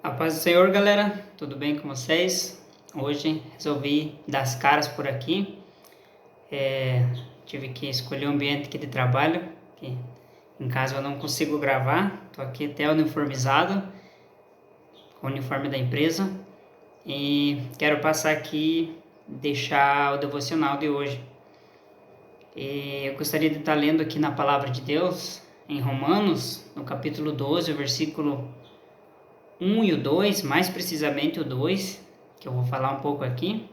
A paz do Senhor, galera, tudo bem com vocês? Hoje resolvi dar as caras por aqui. Tive que escolher um ambiente aqui de trabalho, que em casa eu não consigo gravar. Estou aqui até uniformizado, com o uniforme da empresa, e quero passar aqui, deixar o devocional de hoje. Eu gostaria de estar lendo aqui na Palavra de Deus, em Romanos, no capítulo 12, o versículo 1 e o 2, mais precisamente o 2, que eu vou falar um pouco aqui,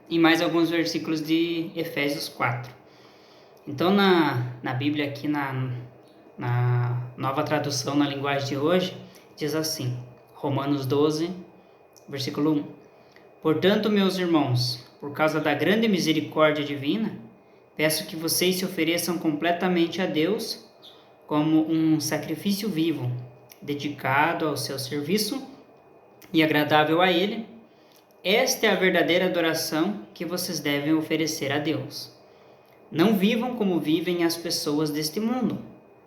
e mais alguns versículos de Efésios 4. Então, na Bíblia, aqui na nova tradução, na linguagem de hoje, diz assim, Romanos 12, versículo 1. Portanto, meus irmãos, por causa da grande misericórdia divina, peço que vocês se ofereçam completamente a Deus como um sacrifício vivo, dedicado ao seu serviço e agradável a Ele. Esta é a verdadeira adoração que vocês devem oferecer a Deus. Não vivam como vivem as pessoas deste mundo,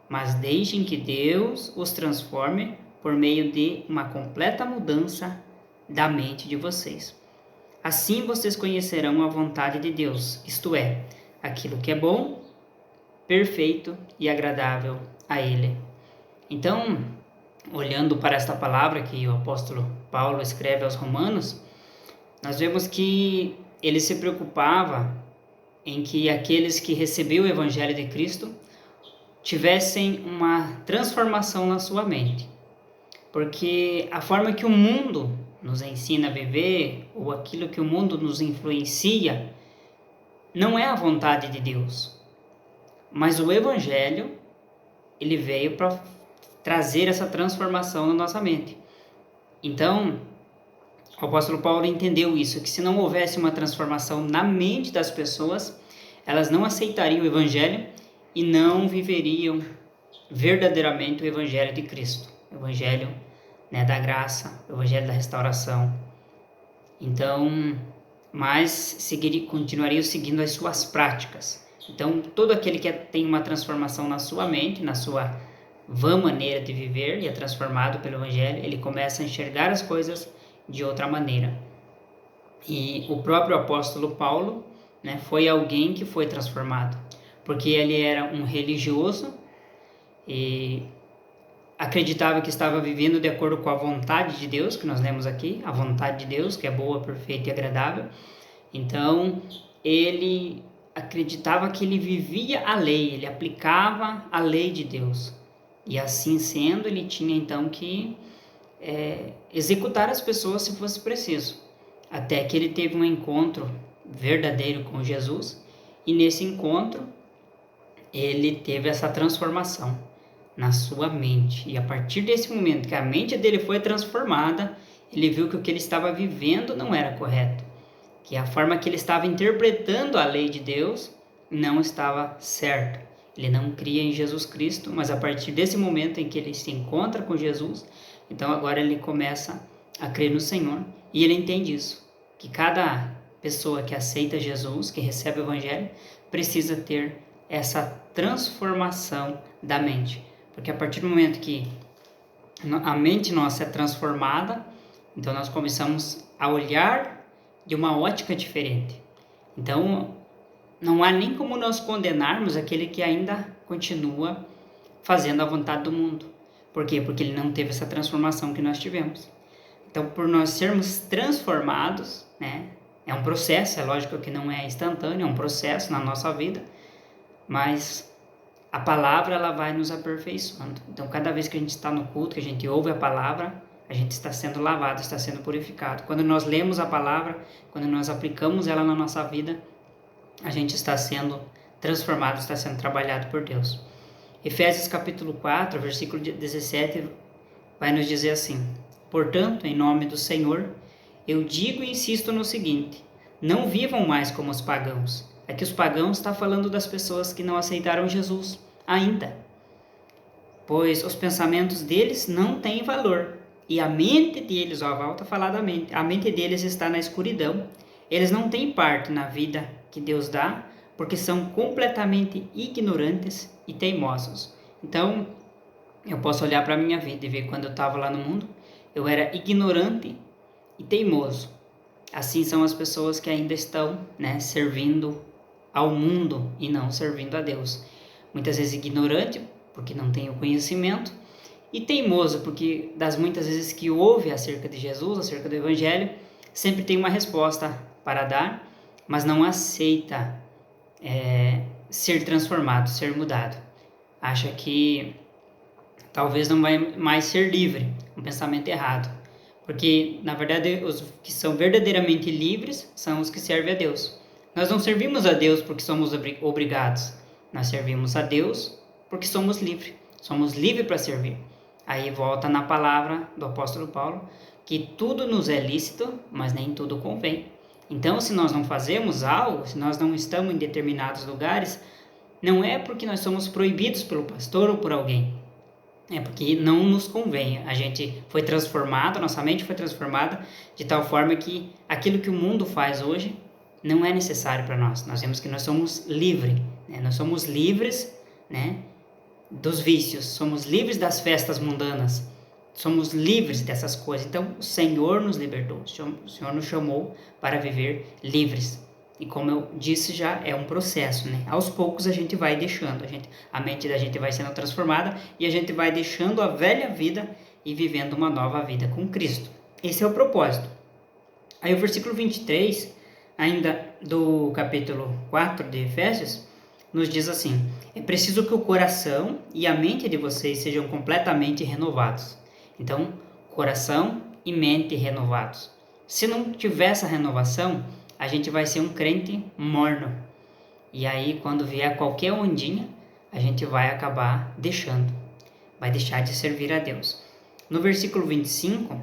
mas deixem que Deus os transforme por meio de uma completa mudança da mente de vocês. Assim vocês conhecerão a vontade de Deus, isto é, aquilo que é bom, perfeito e agradável a Ele. Então, olhando para esta palavra que o apóstolo Paulo escreve aos Romanos, nós vemos que ele se preocupava em que aqueles que receberam o Evangelho de Cristo tivessem uma transformação na sua mente. Porque a forma que o mundo nos ensina a viver, ou aquilo que o mundo nos influencia, não é a vontade de Deus. Mas o Evangelho, ele veio para trazer essa transformação na nossa mente. Então, o apóstolo Paulo entendeu isso, que se não houvesse uma transformação na mente das pessoas, elas não aceitariam o Evangelho e não viveriam verdadeiramente o Evangelho de Cristo, o Evangelho, da graça, o Evangelho da restauração. Então, mas continuariam seguindo as suas práticas. Então, todo aquele que tem uma transformação na sua mente, na sua vã maneira de viver e é transformado pelo Evangelho, ele começa a enxergar as coisas de outra maneira. E o próprio apóstolo Paulo, foi alguém que foi transformado, porque ele era um religioso e acreditava que estava vivendo de acordo com a vontade de Deus, que nós lemos aqui, a vontade de Deus, que é boa, perfeita e agradável. Então, ele acreditava que ele vivia a lei, ele aplicava a lei de Deus. E assim sendo, ele tinha então que executar as pessoas se fosse preciso. Até que ele teve um encontro verdadeiro com Jesus, e nesse encontro ele teve essa transformação na sua mente. E a partir desse momento que a mente dele foi transformada, ele viu que o que ele estava vivendo não era correto, que a forma que ele estava interpretando a lei de Deus não estava certa. Ele não cria em Jesus Cristo, mas a partir desse momento em que ele se encontra com Jesus, então agora ele começa a crer no Senhor, e ele entende isso, que cada pessoa que aceita Jesus, que recebe o Evangelho, precisa ter essa transformação da mente, porque a partir do momento que a mente nossa é transformada, então nós começamos a olhar de uma ótica diferente. Então, não há nem como nós condenarmos aquele que ainda continua fazendo a vontade do mundo. Por quê? Porque ele não teve essa transformação que nós tivemos. Então, por nós sermos transformados, é um processo, é lógico que não é instantâneo, é um processo na nossa vida, mas a palavra ela vai nos aperfeiçoando. Então, cada vez que a gente está no culto, que a gente ouve a palavra, a gente está sendo lavado, está sendo purificado. Quando nós lemos a palavra, quando nós aplicamos ela na nossa vida, a gente está sendo transformado, está sendo trabalhado por Deus. Efésios capítulo 4, versículo 17, vai nos dizer assim: portanto, em nome do Senhor, eu digo e insisto no seguinte: não vivam mais como os pagãos. Aqui os pagãos está falando das pessoas que não aceitaram Jesus ainda, pois os pensamentos deles não têm valor, e a mente deles, volta a falar da mente, a mente deles está na escuridão. Eles não têm parte na vida que Deus dá, porque são completamente ignorantes e teimosos. Então, eu posso olhar para a minha vida e ver quando eu estava lá no mundo, eu era ignorante e teimoso. Assim são as pessoas que ainda estão, né, servindo ao mundo e não servindo a Deus. Muitas vezes ignorante, porque não tem o conhecimento, e teimoso, porque das muitas vezes que ouve acerca de Jesus, acerca do Evangelho, sempre tem uma resposta para dar, mas não aceita ser transformado, ser mudado. Acha que talvez não vai mais ser livre, um pensamento errado. Porque, na verdade, os que são verdadeiramente livres são os que servem a Deus. Nós não servimos a Deus porque somos obrigados. Nós servimos a Deus porque somos livres. Somos livres para servir. Aí volta na palavra do apóstolo Paulo, que tudo nos é lícito, mas nem tudo convém. Então, se nós não fazemos algo, se nós não estamos em determinados lugares, não é porque nós somos proibidos pelo pastor ou por alguém. É porque não nos convém. A gente foi transformado, nossa mente foi transformada de tal forma que aquilo que o mundo faz hoje não é necessário para nós. Nós vemos que nós somos livres, né? Nós somos livres, né, dos vícios, somos livres das festas mundanas, somos livres dessas coisas. Então, o Senhor nos libertou, o Senhor nos chamou para viver livres. E como eu disse já, é um processo, né? Aos poucos a gente vai deixando, a mente da gente vai sendo transformada e a gente vai deixando a velha vida e vivendo uma nova vida com Cristo. Esse é o propósito. Aí o versículo 23, ainda do capítulo 4 de Efésios, nos diz assim: é preciso que o coração e a mente de vocês sejam completamente renovados. Então, coração e mente renovados. Se não tiver essa renovação, a gente vai ser um crente morno. E aí, quando vier qualquer ondinha, a gente vai acabar deixando. Vai deixar de servir a Deus. No versículo 25,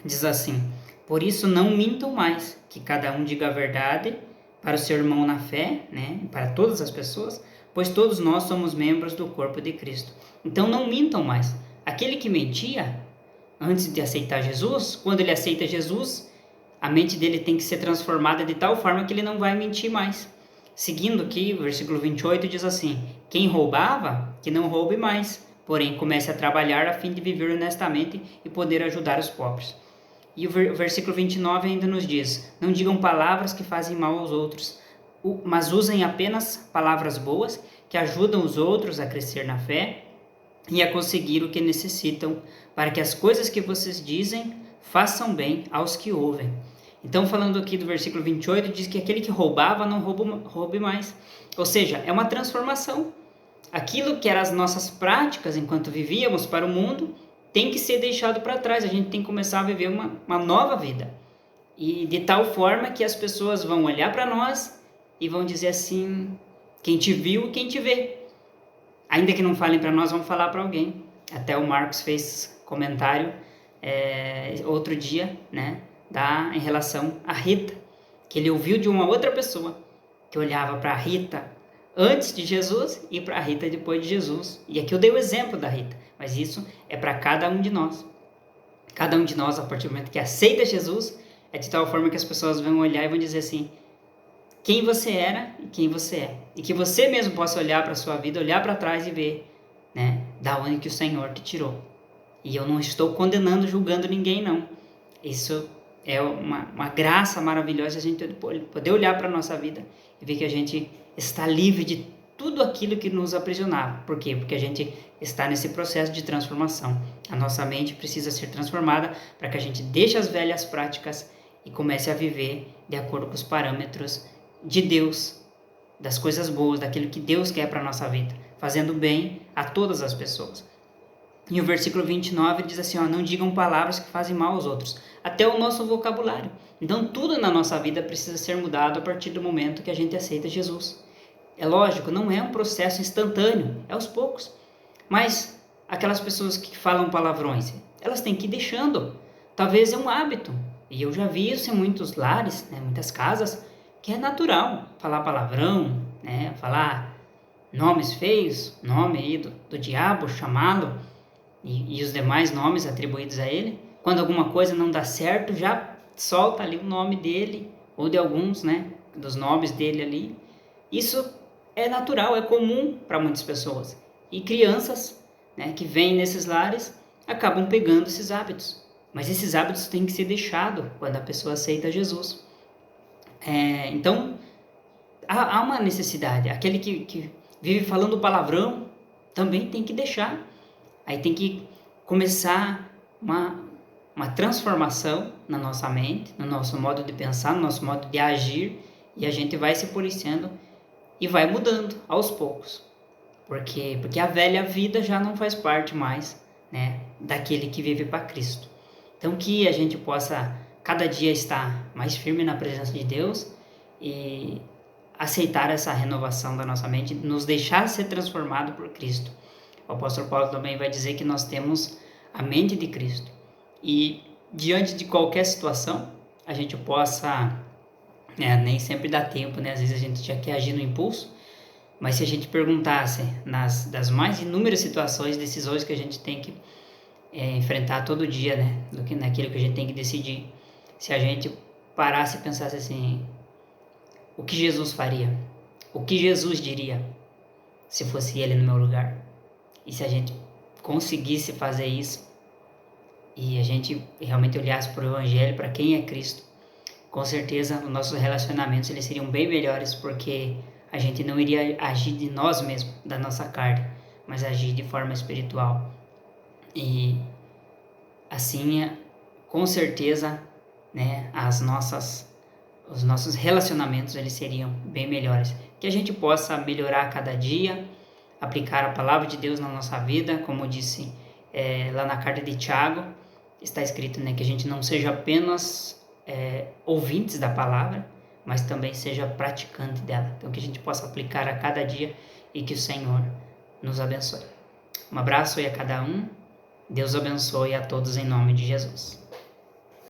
diz assim: por isso não mintam mais, que cada um diga a verdade para o seu irmão na fé, né? Para todas as pessoas, pois todos nós somos membros do corpo de Cristo. Então não mintam mais. Aquele que mentia antes de aceitar Jesus, quando ele aceita Jesus, a mente dele tem que ser transformada de tal forma que ele não vai mentir mais. Seguindo aqui, o versículo 28 diz assim: quem roubava, que não roube mais, porém comece a trabalhar a fim de viver honestamente e poder ajudar os pobres. E o versículo 29 ainda nos diz: não digam palavras que fazem mal aos outros, mas usem apenas palavras boas que ajudam os outros a crescer na fé e a conseguir o que necessitam, para que as coisas que vocês dizem façam bem aos que ouvem. Então, falando aqui do versículo 28, diz que aquele que roubava não roube mais. Ou seja, é uma transformação. Aquilo que eram as nossas práticas enquanto vivíamos para o mundo tem que ser deixado para trás. A gente tem que começar a viver uma nova vida. E de tal forma que as pessoas vão olhar para nós e vão dizer assim: quem te viu, quem te vê. Ainda que não falem para nós, vão falar para alguém. Até o Marcos fez comentário outro dia, né, em relação a Rita, que ele ouviu de uma outra pessoa, que olhava para a Rita antes de Jesus e para a Rita depois de Jesus. E aqui eu dei o exemplo da Rita, mas isso é para cada um de nós. Cada um de nós, a partir do momento que aceita Jesus, é de tal forma que as pessoas vão olhar e vão dizer assim: quem você era e quem você é. E que você mesmo possa olhar para a sua vida, olhar para trás e ver, né, da onde que o Senhor te tirou. E eu não estou condenando, julgando ninguém, não. Isso é uma graça maravilhosa, a gente poder olhar para a nossa vida e ver que a gente está livre de tudo aquilo que nos aprisionava. Por quê? Porque a gente está nesse processo de transformação. A nossa mente precisa ser transformada para que a gente deixe as velhas práticas e comece a viver de acordo com os parâmetros de Deus, das coisas boas, daquilo que Deus quer para a nossa vida, fazendo bem a todas as pessoas. E o versículo 29 diz assim: não digam palavras que fazem mal aos outros, até o nosso vocabulário. Então tudo na nossa vida precisa ser mudado a partir do momento que a gente aceita Jesus. É lógico, não é um processo instantâneo, é aos poucos. Mas aquelas pessoas que falam palavrões, elas têm que ir deixando. Talvez é um hábito. E eu já vi isso em muitos lares, né, muitas casas, que é natural falar palavrão, né, falar nomes feios, nome aí do diabo, chamá-lo, e os demais nomes atribuídos a ele. Quando alguma coisa não dá certo, já solta ali o nome dele, ou de alguns, né, dos nomes dele ali. Isso é natural, é comum para muitas pessoas. E crianças, né, que vêm nesses lares acabam pegando esses hábitos. Mas esses hábitos têm que ser deixados quando a pessoa aceita Jesus. Então, há uma necessidade. Aquele que vive falando palavrão também tem que deixar. Aí tem que começar uma transformação na nossa mente, no nosso modo de pensar, no nosso modo de agir, e a gente vai se policiando e vai mudando aos poucos. Porque a velha vida já não faz parte mais, né, daquele que vive para Cristo. Então que a gente possa cada dia estar mais firme na presença de Deus e aceitar essa renovação da nossa mente, nos deixar ser transformado por Cristo. O apóstolo Paulo também vai dizer que nós temos a mente de Cristo. E diante de qualquer situação, a gente possa, nem sempre dá tempo, né? Às vezes a gente já quer agir no impulso, mas se a gente perguntasse das mais inúmeras situações, decisões que a gente tem que enfrentar todo dia, né? Do que naquilo que a gente tem que decidir, se a gente parasse e pensasse assim, o que Jesus faria? O que Jesus diria se fosse ele no meu lugar? E se a gente conseguisse fazer isso e a gente realmente olhasse para o Evangelho, para quem é Cristo, com certeza os nossos relacionamentos eles seriam bem melhores, porque a gente não iria agir de nós mesmos, da nossa carne, mas agir de forma espiritual. E assim, com certeza, né, os nossos relacionamentos eles seriam bem melhores. Que a gente possa melhorar a cada dia, aplicar a palavra de Deus na nossa vida, como disse lá na carta de Tiago, está escrito, né, que a gente não seja apenas ouvintes da palavra, mas também seja praticante dela. Então que a gente possa aplicar a cada dia e que o Senhor nos abençoe. Um abraço aí a cada um. Deus abençoe a todos em nome de Jesus.